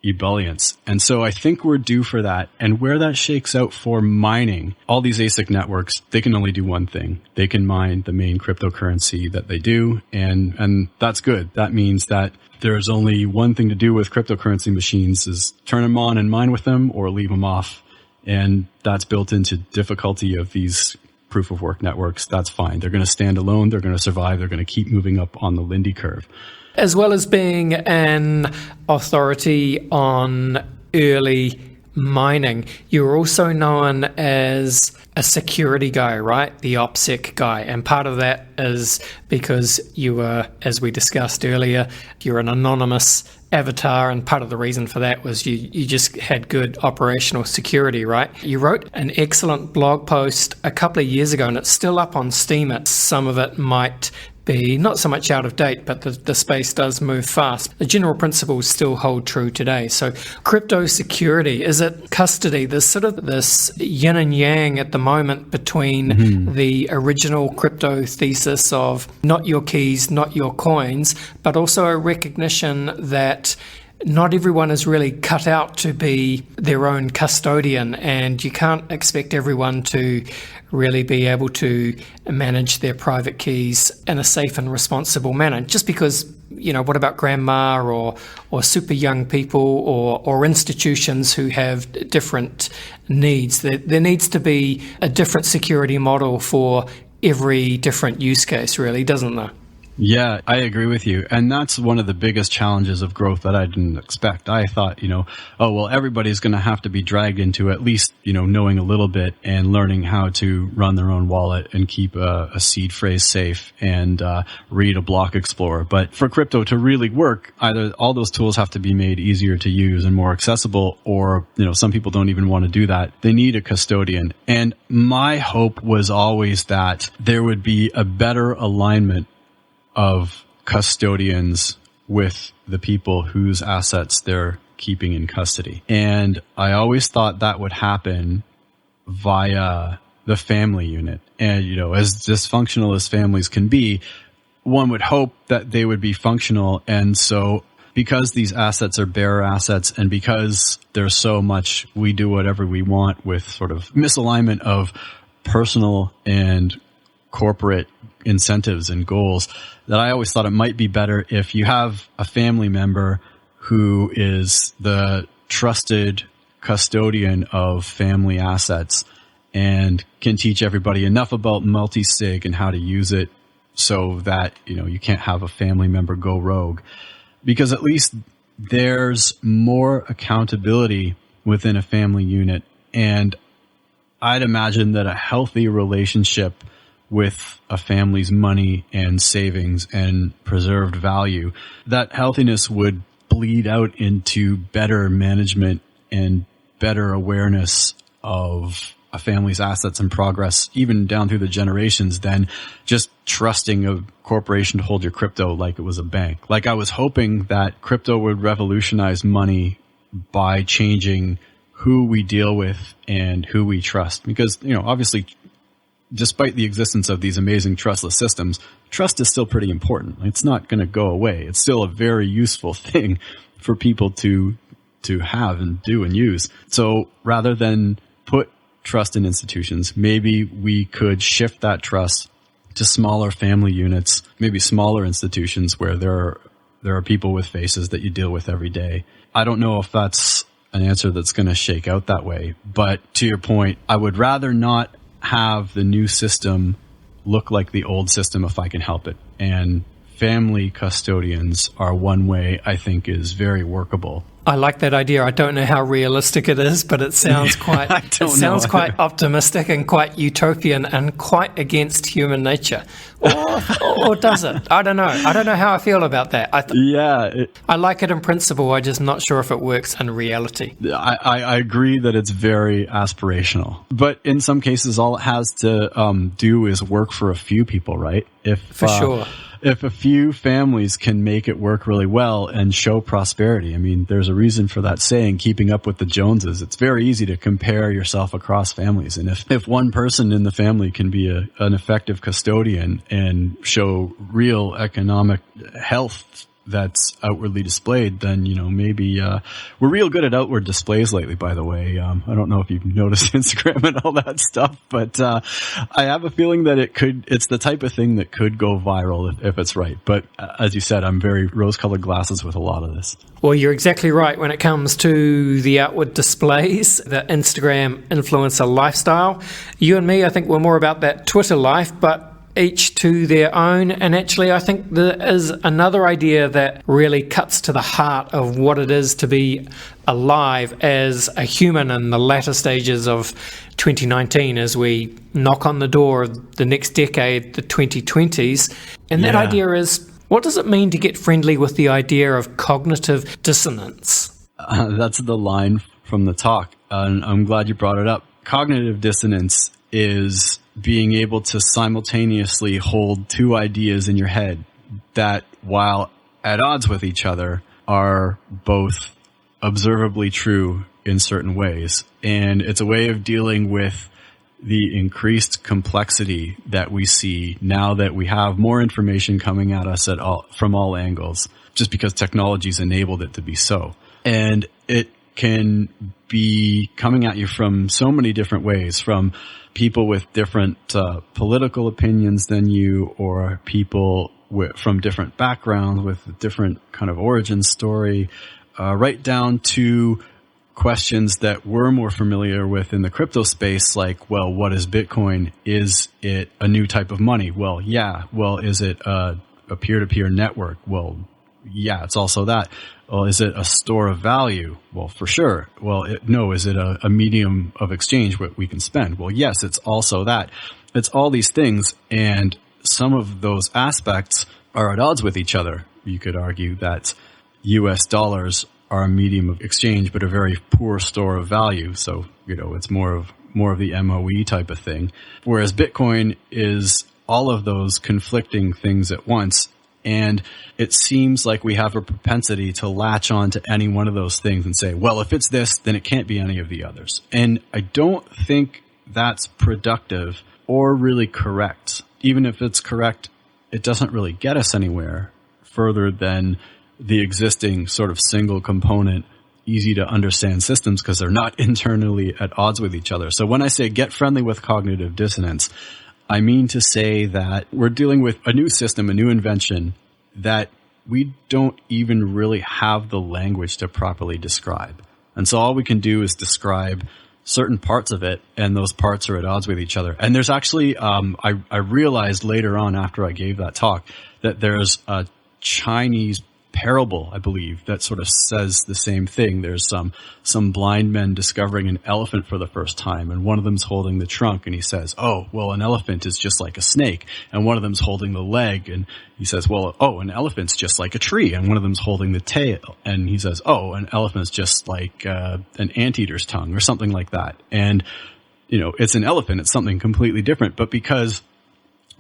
ebullience. And so I think we're due for that. And where that shakes out for mining, all these ASIC networks, they can only do one thing. They can mine the main cryptocurrency that they do. And that's good. That means that there's only one thing to do with cryptocurrency machines is turn them on and mine with them or leave them off. And that's built into difficulty of these proof of work networks. That's fine. They're going to stand alone. They're going to survive. They're going to keep moving up on the Lindy curve. As well as being an authority on early mining, you're also known as a security guy, right? The OPSEC guy. And part of that is because you were, as we discussed earlier, you're an anonymous avatar, and part of the reason for that was you just had good operational security, right? You wrote an excellent blog post a couple of years ago, and it's still up on Steam. Some of it might be not so much out of date, but the space does move fast. The general principles still hold true today. So crypto security, is it custody? There's sort of this yin and yang at the moment between the original crypto thesis of not your keys, not your coins, but also a recognition that not everyone is really cut out to be their own custodian, and you can't expect everyone to really be able to manage their private keys in a safe and responsible manner. Just because, what about grandma or super young people or institutions who have different needs? There needs to be a different security model for every different use case, really, doesn't there? Yeah, I agree with you. And that's one of the biggest challenges of growth that I didn't expect. I thought, everybody's going to have to be dragged into at least, knowing a little bit and learning how to run their own wallet and keep a seed phrase safe and read a block explorer. But for crypto to really work, either all those tools have to be made easier to use and more accessible, or, some people don't even want to do that. They need a custodian. And my hope was always that there would be a better alignment of custodians with the people whose assets they're keeping in custody. And I always thought that would happen via the family unit. And, as dysfunctional as families can be, one would hope that they would be functional. And so because these assets are bearer assets, and because there's so much we do whatever we want with sort of misalignment of personal and corporate incentives and goals, that I always thought it might be better if you have a family member who is the trusted custodian of family assets and can teach everybody enough about multi-sig and how to use it so that, you can't have a family member go rogue. Because at least there's more accountability within a family unit. And I'd imagine that a healthy relationship with a family's money and savings and preserved value, that healthiness would bleed out into better management and better awareness of a family's assets and progress, even down through the generations, than just trusting a corporation to hold your crypto like it was a bank. Like, I was hoping that crypto would revolutionize money by changing who we deal with and who we trust. Because, obviously, despite the existence of these amazing trustless systems, trust is still pretty important. It's not going to go away. It's still a very useful thing for people to have and do and use. So rather than put trust in institutions, maybe we could shift that trust to smaller family units, maybe smaller institutions where there are people with faces that you deal with every day. I don't know if that's an answer that's going to shake out that way. But to your point, I would rather not have the new system look like the old system if I can help it. And family custodians are one way I think is very workable. I like that idea. I don't know how realistic it is, but it sounds quite quite optimistic and quite utopian and quite against human nature. Or does it? I don't know. I don't know how I feel about that. I like it in principle. I'm just not sure if it works in reality. I agree that it's very aspirational. But in some cases, all it has to do is work for a few people, right? For sure. If a few families can make it work really well and show prosperity, I mean, there's a reason for that saying, keeping up with the Joneses. It's very easy to compare yourself across families. And if one person in the family can be an effective custodian and show real economic health that's outwardly displayed, then, maybe, we're real good at outward displays lately, by the way. I don't know if you've noticed Instagram and all that stuff, but, I have a feeling that it's the type of thing that could go viral if it's right. But as you said, I'm very rose-colored glasses with a lot of this. Well, you're exactly right when it comes to the outward displays, the Instagram influencer lifestyle. You and me, I think we're more about that Twitter life, but each to their own. And actually, I think there is another idea that really cuts to the heart of what it is to be alive as a human in the latter stages of 2019 as we knock on the door of the next decade, the 2020s. And that idea is, what does it mean to get friendly with the idea of cognitive dissonance? That's the line from the talk. And I'm glad you brought it up. Cognitive dissonance is being able to simultaneously hold two ideas in your head that, while at odds with each other, are both observably true in certain ways. And it's a way of dealing with the increased complexity that we see now that we have more information coming at us from all angles, just because technology's enabled it to be so. And it can be coming at you from so many different ways, from people with different political opinions than you, or people from different backgrounds with different kind of origin story, right down to questions that we're more familiar with in the crypto space, like, well, what is Bitcoin? Is it a new type of money? Well, yeah. Well, is it a peer-to-peer network? Well, yeah, it's also that. Well, is it a store of value? Well, for sure. Well, no. Is it a medium of exchange where we can spend? Well, yes, it's also that. It's all these things, and some of those aspects are at odds with each other. You could argue that US dollars are a medium of exchange, but a very poor store of value. So, it's more of the MOE type of thing. Whereas Bitcoin is all of those conflicting things at once. And it seems like we have a propensity to latch on to any one of those things and say, well, if it's this, then it can't be any of the others. And I don't think that's productive or really correct. Even if it's correct, it doesn't really get us anywhere further than the existing sort of single component, easy to understand systems, because they're not internally at odds with each other. So when I say get friendly with cognitive dissonance, I mean to say that we're dealing with a new system, a new invention that we don't even really have the language to properly describe. And so all we can do is describe certain parts of it, and those parts are at odds with each other. And there's actually, I realized later on after I gave that talk that there's a Chinese parable, I believe, that sort of says the same thing. There's some blind men discovering an elephant for the first time, and one of them's holding the trunk, and he says, oh, well, an elephant is just like a snake. And one of them's holding the leg, and he says, well, oh, an elephant's just like a tree. And one of them's holding the tail, and he says, oh, an elephant's just like an anteater's tongue, or something like that. And, it's an elephant. It's something completely different. But because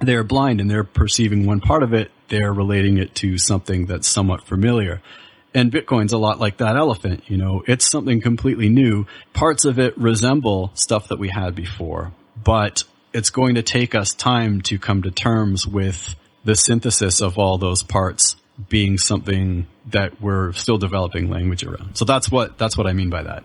they're blind and they're perceiving one part of it, they're relating it to something that's somewhat familiar. And Bitcoin's a lot like that elephant. It's something completely new. Parts of it resemble stuff that we had before, but it's going to take us time to come to terms with the synthesis of all those parts being something that we're still developing language around. So that's what I mean by that.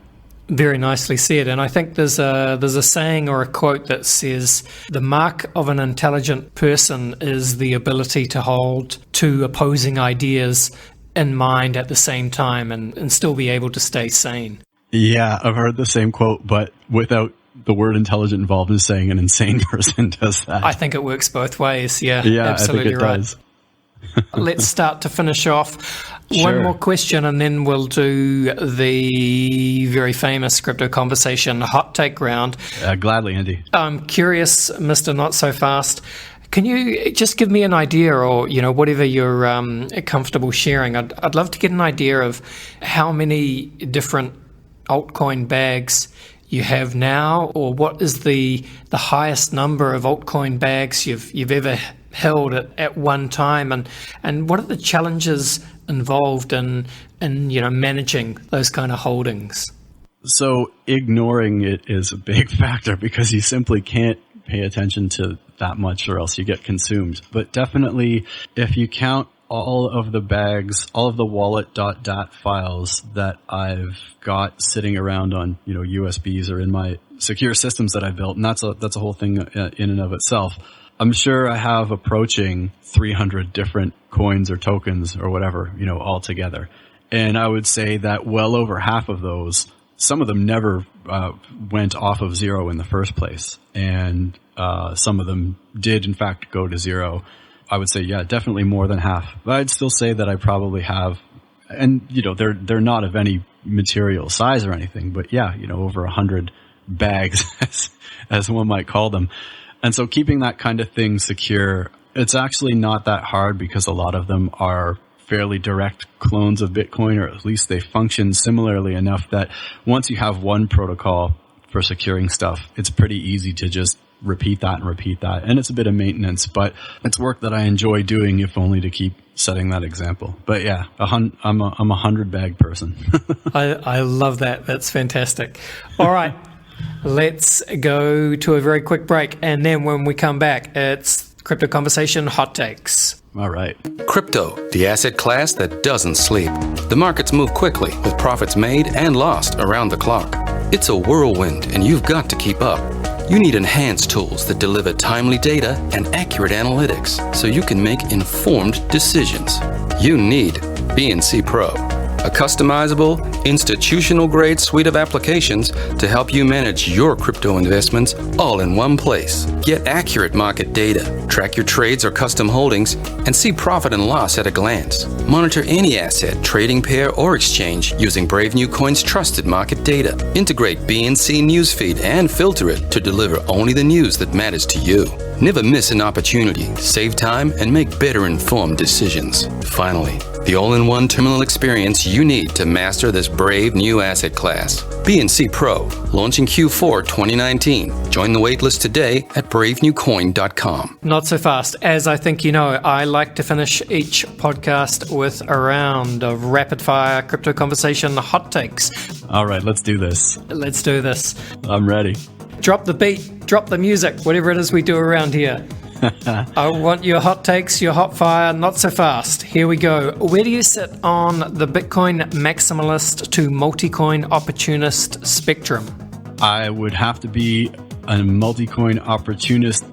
Very nicely said. And I think there's a saying or a quote that says the mark of an intelligent person is the ability to hold two opposing ideas in mind at the same time and still be able to stay sane. Yeah, I've heard the same quote, but without the word intelligent involved, in saying an insane person does that. I think it works both ways. Yeah, I absolutely think it right. does. Let's start to finish off. Sure. One more question, and then we'll do the very famous crypto conversation hot take round. Gladly, Andy. I'm curious, Mr. Notsofast, can you just give me an idea, or whatever you're comfortable sharing? I'd love to get an idea of how many different altcoin bags you have now, or what is the highest number of altcoin bags you've ever held at one time, and what are the challenges involved in managing those kind of holdings? So ignoring it is a big factor, because you simply can't pay attention to that much or else you get consumed. But definitely, if you count all of the bags, all of the wallet.dat files that I've got sitting around on, USBs or in my secure systems that I've built, and that's a whole thing in and of itself. I'm sure I have approaching 300 different coins or tokens or whatever, all together. And I would say that well over half of those, some of them never went off of zero in the first place. And some of them did, in fact, go to zero. I would say, yeah, definitely more than half. But I'd still say that I probably have, and, they're not of any material size or anything, but yeah, over 100 bags, as one might call them. And so keeping that kind of thing secure, it's actually not that hard, because a lot of them are fairly direct clones of Bitcoin, or at least they function similarly enough that once you have one protocol for securing stuff, it's pretty easy to just repeat that. And it's a bit of maintenance, but it's work that I enjoy doing, if only to keep setting that example. But yeah, I'm a 100-bag person. I love that. That's fantastic. All right. Let's go to a very quick break. And then when we come back, it's Crypto Conversation Hot Takes. All right. Crypto, the asset class that doesn't sleep. The markets move quickly with profits made and lost around the clock. It's a whirlwind and you've got to keep up. You need enhanced tools that deliver timely data and accurate analytics so you can make informed decisions. You need BNB Pro, a customizable, institutional-grade suite of applications to help you manage your crypto investments all in one place. Get accurate market data, track your trades or custom holdings, and see profit and loss at a glance. Monitor any asset, trading pair, or exchange using Brave New Coin's trusted market data. Integrate BNC newsfeed and filter it to deliver only the news that matters to you. Never miss an opportunity, save time, and make better informed decisions. Finally, the all-in-one terminal experience you need to master this brave new asset class. BNB Pro, launching Q4 2019. Join the waitlist today at bravenewcoin.com. Notsofast. As I think you know, I like to finish each podcast with a round of rapid-fire crypto conversation hot takes. All right, let's do this. Let's do this. I'm ready. Drop the beat, drop the music, whatever it is we do around here. I want your hot takes, your hot fire, not so fast. Here we go. Where do you sit on the Bitcoin maximalist to multi-coin opportunist spectrum? I would have to be a multi-coin opportunist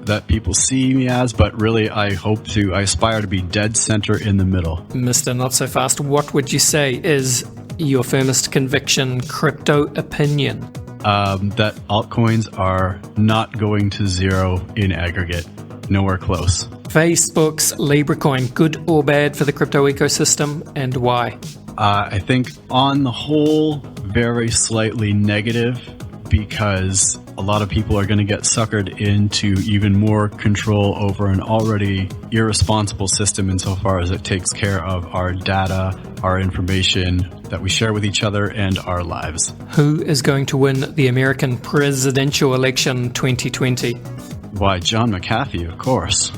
that people see me as, but really I aspire to be dead center in the middle. Mr. Not So Fast, what would you say is your firmest conviction crypto opinion? That altcoins are not going to zero in aggregate. Nowhere close. Facebook's LibreCoin, good or bad for the crypto ecosystem, and why? I think on the whole, very slightly negative, because a lot of people are going to get suckered into even more control over an already irresponsible system insofar as it takes care of our data, our information that we share with each other, and our lives. Who is going to win the American presidential election 2020? Why, John McAfee, of course.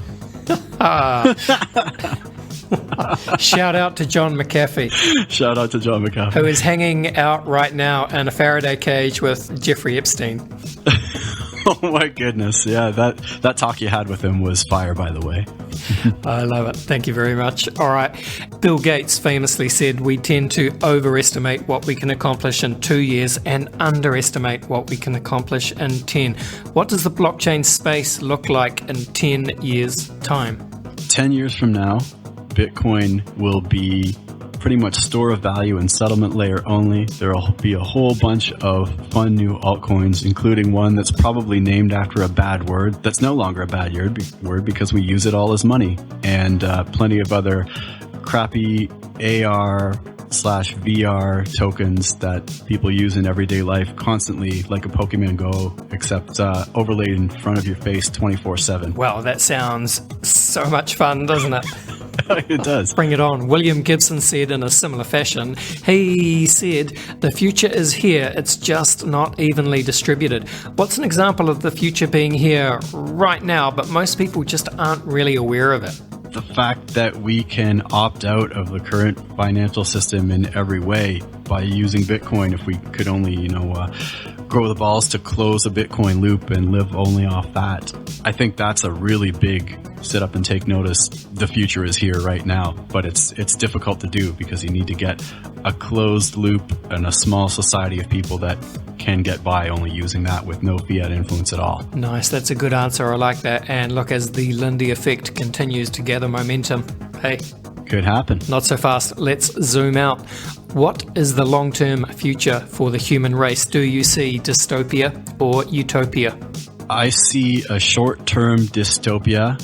Shout out to John McAfee. Shout out to John McAfee. Who is hanging out right now in a Faraday cage with Jeffrey Epstein. Oh my goodness. Yeah, that talk you had with him was fire, by the way. I love it. Thank you very much. All right. Bill Gates famously said we tend to overestimate what we can accomplish in 2 years and underestimate what we can accomplish in 10. What does the blockchain space look like in 10 years' time? 10 years from now, Bitcoin will be pretty much store of value and settlement layer only. There will be a whole bunch of fun new altcoins, including one that's probably named after a bad word that's no longer a bad word because we use it all as money, and plenty of other crappy AR/VR tokens that people use in everyday life constantly, like a Pokemon Go, except overlaid in front of your face 24/7. Wow, that sounds so much fun, doesn't it? It does. Bring it on. William Gibson said in a similar fashion, he said, the future is here, it's just not evenly distributed. What's an example of the future being here right now, but most people just aren't really aware of it? The fact that we can opt out of the current financial system in every way by using Bitcoin, if we could only, grow the balls to close a Bitcoin loop and live only off that. I think that's a really big sit up and take notice. The future is here right now, but it's difficult to do because you need to get a closed loop and a small society of people that can get by only using that with no fiat influence at all. Nice, that's a good answer. I like that. And look, as the Lindy effect continues to gather momentum, hey, could happen. Not so fast. Let's zoom out. What is the long-term future for the human race? Do you see dystopia or utopia? I see a short-term dystopia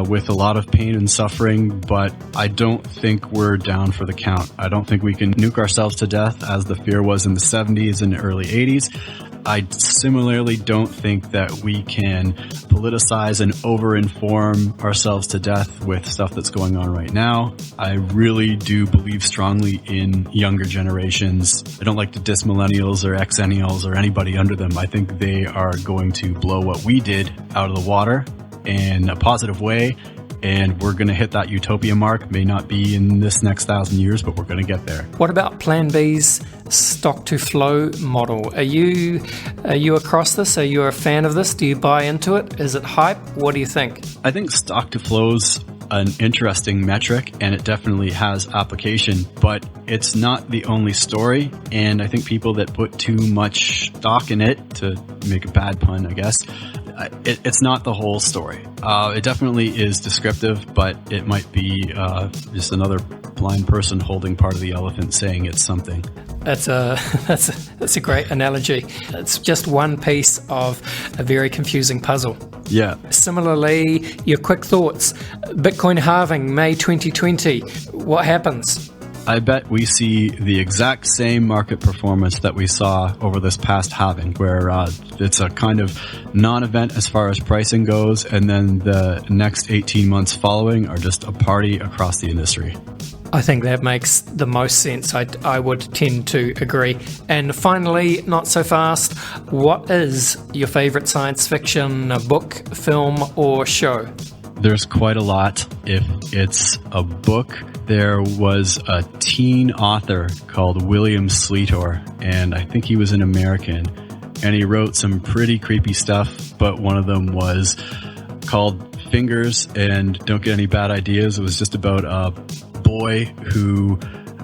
with a lot of pain and suffering, but I don't think we're down for the count. I don't think we can nuke ourselves to death as the fear was in the 70s and early 80s. I similarly don't think that we can politicize and over-inform ourselves to death with stuff that's going on right now. I really do believe strongly in younger generations. I don't like to diss millennials or exennials or anybody under them. I think they are going to blow what we did out of the water in a positive way. And we're going to hit that utopia mark. May not be in this next 1,000 years, but we're going to get there. What about Plan B's stock to flow model? Are you across this? Are you a fan of this? Do you buy into it? Is it hype? What do you think? I think stock to flow's an interesting metric, and it definitely has application, but it's not the only story. And I think people that put too much stock in it, to make a bad pun, I guess, it's not the whole story. It definitely is descriptive, but it might be just another blind person holding part of the elephant saying it's something. That's a great analogy. It's just one piece of a very confusing puzzle. Yeah. Similarly, your quick thoughts. Bitcoin halving, May 2020. What happens? I bet we see the exact same market performance that we saw over this past halving, where it's a kind of non-event as far as pricing goes, and then the next 18 months following are just a party across the industry. I think that makes the most sense. I would tend to agree. And finally, not so fast, what is your favorite science fiction book, film, or show? There's quite a lot. If it's a book, there was a teen author called William Sleator, and I think he was an American, and he wrote some pretty creepy stuff, but one of them was called Fingers, and don't get any bad ideas. It was just about a boy who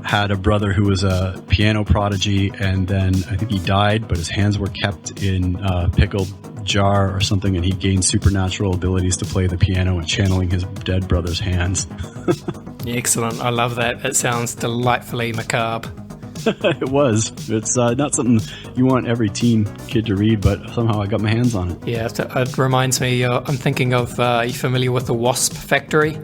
had a brother who was a piano prodigy, and then I think he died, but his hands were kept in a pickled jar or something, and he gained supernatural abilities to play the piano and channeling his dead brother's hands. Excellent. I love that. It sounds delightfully macabre. It was. It's not something you want every teen kid to read, but somehow I got my hands on it. Yeah, it reminds me, I'm thinking of, are you familiar with the Wasp Factory?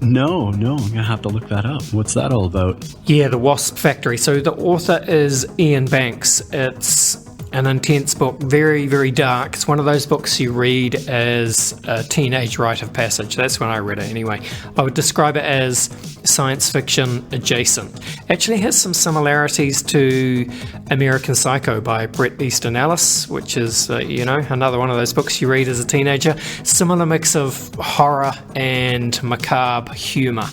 No, I'm going to have to look that up. What's that all about? Yeah, the Wasp Factory. So the author is Ian Banks. It's an intense book, very, very dark. It's one of those books you read as a teenage rite of passage. That's when I read it anyway. I would describe it as science fiction adjacent. Actually has some similarities to American Psycho by Bret Easton Ellis, which is, another one of those books you read as a teenager. Similar mix of horror and macabre humour.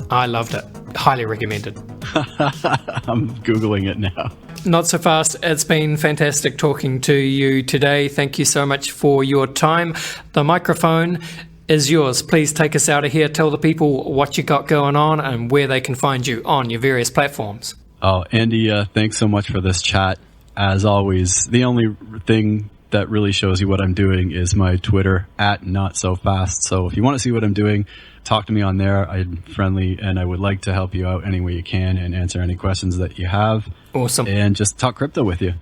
I loved it. Highly recommended. I'm Googling it now. Not so fast. It's been fantastic talking to you today. Thank you so much for your time. The microphone is yours. Please take us out of here. Tell the people what you got going on and where they can find you on your various platforms. Oh, Andy, thanks so much for this chat. As always, the only thing that really shows you what I'm doing is my Twitter @Notsofast. So if you want to see what I'm doing, talk to me on there. I'm friendly, and I would like to help you out any way you can and answer any questions that you have. Awesome. And just talk crypto with you.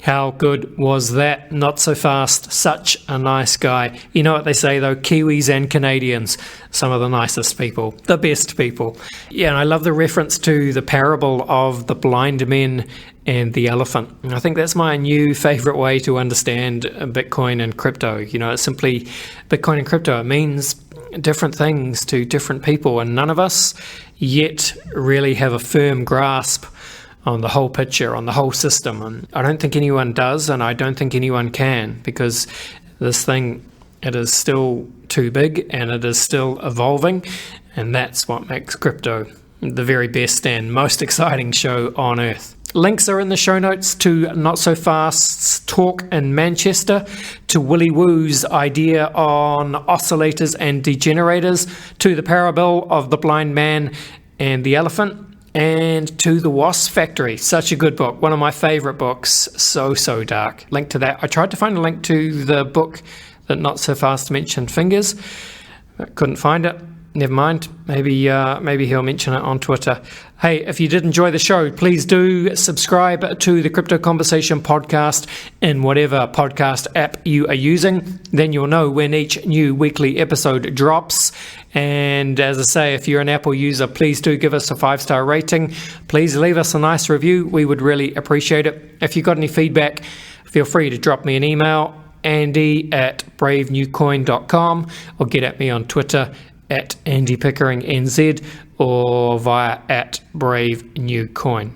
How good was that? Not so fast. Such a nice guy. You know what they say, though? Kiwis and Canadians, some of the nicest people, the best people. Yeah, and I love the reference to the parable of the blind men and the elephant. And I think that's my new favorite way to understand Bitcoin and crypto. It's simply Bitcoin and crypto. It means different things to different people, and none of us yet really have a firm grasp on the whole picture, on the whole system. And I don't think anyone does, and I don't think anyone can, because this thing, it is still too big and it is still evolving, and that's what makes crypto the very best and most exciting show on earth. Links are in the show notes to Not So Fast's talk in Manchester, to Willy Woo's idea on oscillators and degenerators, to the parable of the blind man and the elephant, and to the Wasp Factory. Such a good book. One of my favorite books. So dark. Link to that. I tried to find a link to the book that Not So Fast mentioned, Fingers. But couldn't find it. Never mind. Maybe he'll mention it on Twitter. Hey, if you did enjoy the show, please do subscribe to the Crypto Conversation podcast in whatever podcast app you are using. Then you'll know when each new weekly episode drops. And as I say, if you're an Apple user, please do give us a 5-star rating. Please leave us a nice review. We would really appreciate it. If you've got any feedback, Feel free to drop me an email, andy@bravenewcoin.com, or get at me on Twitter @AndyPickeringNZ or via @BraveNewCoin.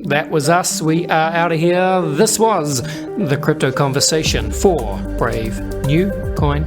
That was us. We are out of here. This was the Crypto Conversation for Brave New Coin